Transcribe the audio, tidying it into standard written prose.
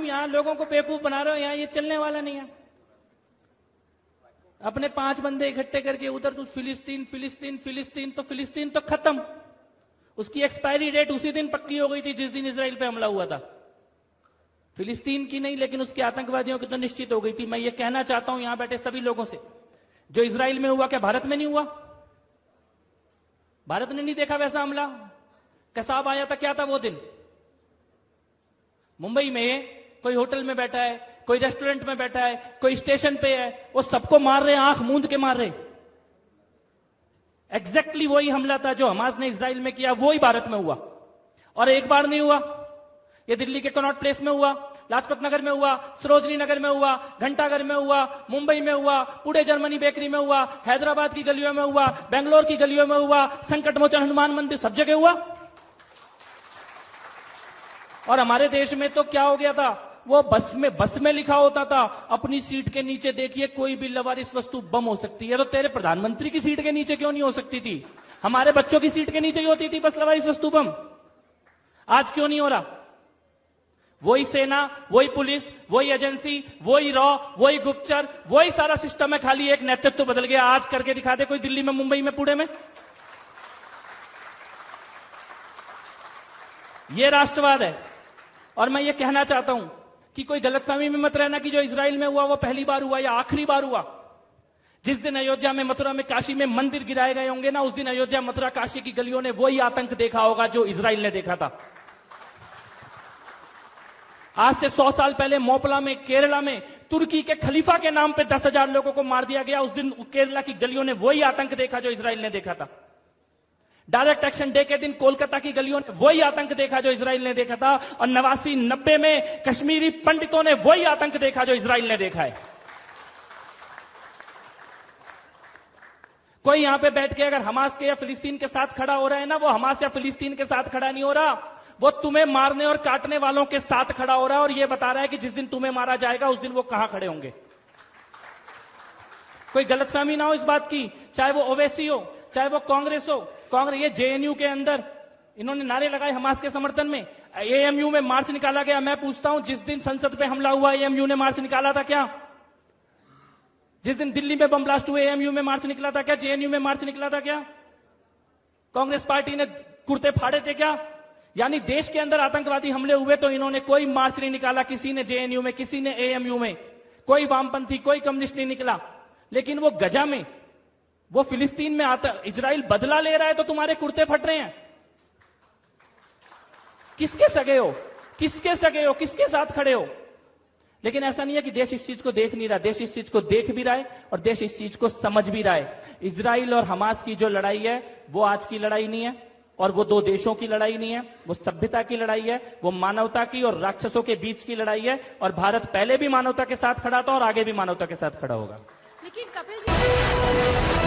यहां लोगों को बेवकूफ बना रहे हो, यहां ये चलने वाला नहीं है। अपने 5 बंदे इकट्ठे करके उधर तू फिलिस्तीन फिलिस्तीन फिलिस्तीन, तो फिलिस्तीन तो खत्म, उसकी एक्सपायरी डेट उसी दिन पक्की हो गई थी जिस दिन इजराइल पे हमला हुआ था। फिलिस्तीन की नहीं, लेकिन उसके आतंकवादियों की तो निश्चित हो गई थी। मैं ये कहना चाहता हूं यहां बैठे सभी लोगों से, जो इजराइल में हुआ क्या भारत में नहीं हुआ? भारत ने नहीं देखा वैसा हमला? कसाब आया था, क्या था वो दिन? मुंबई में कोई होटल में बैठा है, कोई रेस्टोरेंट में बैठा है, कोई स्टेशन पे है, वो सबको मार रहे हैं, आंख मूंद के मार रहे। एग्जैक्टली वही हमला था जो हमास ने इजराइल में किया, वही भारत में हुआ। और एक बार नहीं हुआ, ये दिल्ली के कनॉट प्लेस में हुआ, लाजपत नगर में हुआ, सरोजनी नगर में हुआ, घंटाघर में हुआ, मुंबई में हुआ, पुणे जर्मनी बेकरी में हुआ, हैदराबाद की गलियों में हुआ, बेंगलोर की गलियों में हुआ, संकट मोचन हनुमान मंदिर, सब जगह हुआ। और हमारे देश में तो क्या हो गया था, वो बस में लिखा होता था अपनी सीट के नीचे देखिए कोई भी लवारिस वस्तु बम हो सकती है। तो तेरे प्रधानमंत्री की सीट के नीचे क्यों नहीं हो सकती थी? हमारे बच्चों की सीट के नीचे ही होती थी बस लवारिस वस्तु बम। आज क्यों नहीं हो रहा? वही सेना, वही पुलिस, वही एजेंसी, वही रॉ, वही गुप्तचर, वही सारा सिस्टम है, खाली एक नेतृत्व बदल गया। आज करके दिखा दे कोई दिल्ली में, मुंबई में, पुणे में। ये राष्ट्रवाद है। और मैं ये कहना चाहता हूं कि कोई गलतफहमी में मत रहना कि जो इजराइल में हुआ वो पहली बार हुआ या आखिरी बार हुआ। जिस दिन अयोध्या में, मथुरा में, काशी में मंदिर गिराए गए होंगे ना, उस दिन अयोध्या, मथुरा, काशी की गलियों ने वही आतंक देखा होगा जो इजराइल ने देखा था। आज से 100 साल पहले मोपला में, केरला में, तुर्की के खलीफा के नाम पे 10,000 लोगों को मार दिया गया। उस दिन केरला की गलियों ने वही आतंक देखा जो इजराइल ने देखा था। डायरेक्ट एक्शन डे के दिन कोलकाता की गलियों ने वही आतंक देखा जो इजराइल ने देखा था। और 89-90 में कश्मीरी पंडितों ने वही आतंक देखा जो इजराइल ने देखा है। कोई यहां पे बैठ के अगर हमास के या फिलिस्तीन के साथ खड़ा हो रहा है ना, वो हमास या फिलिस्तीन के साथ खड़ा नहीं हो रहा, वो तुम्हें मारने और काटने वालों के साथ खड़ा हो रहा है। और ये बता रहा है कि जिस दिन तुम्हें मारा जाएगा उस दिन वो कहां खड़े होंगे। कोई गलतफहमी ना हो इस बात की, चाहे वो ओवैसी हो, चाहे वो कांग्रेस हो। कांग्रेस, ये जेएनयू के अंदर इन्होंने नारे लगाए हमास के समर्थन में, एएमयू में मार्च निकाला गया। मैं पूछता हूं, जिस दिन संसद पे हमला हुआ एएमयू ने मार्च निकाला था क्या? जिस दिन दिल्ली में बम ब्लास्ट हुए एएमयू में मार्च निकला था क्या? जेएनयू में मार्च निकला था क्या? कांग्रेस पार्टी ने कुर्ते फाड़े थे क्या? यानी देश के अंदर आतंकवादी हमले हुए तो इन्होंने कोई मार्च नहीं निकाला, किसी ने जेएनयू में, किसी ने एएमयू में, कोई वामपंथी, कोई कम्युनिस्ट नहीं निकला। लेकिन वो गजा में, वो फिलिस्तीन में आता, इजराइल बदला ले रहा है तो तुम्हारे कुर्ते फट रहे हैं। किसके सगे हो? किसके सगे हो? किसके साथ खड़े हो? लेकिन ऐसा नहीं है कि देश इस चीज को देख नहीं रहा, देश इस चीज को देख भी रहा है और देश इस चीज को समझ भी रहा है। इजराइल और हमास की जो लड़ाई है वो आज की लड़ाई नहीं है, और वो दो देशों की लड़ाई नहीं है, वो सभ्यता की लड़ाई है, वो मानवता की और राक्षसों के बीच की लड़ाई है। और भारत पहले भी मानवता के साथ खड़ा था और आगे भी मानवता के साथ खड़ा होगा। लेकिन कपिल जी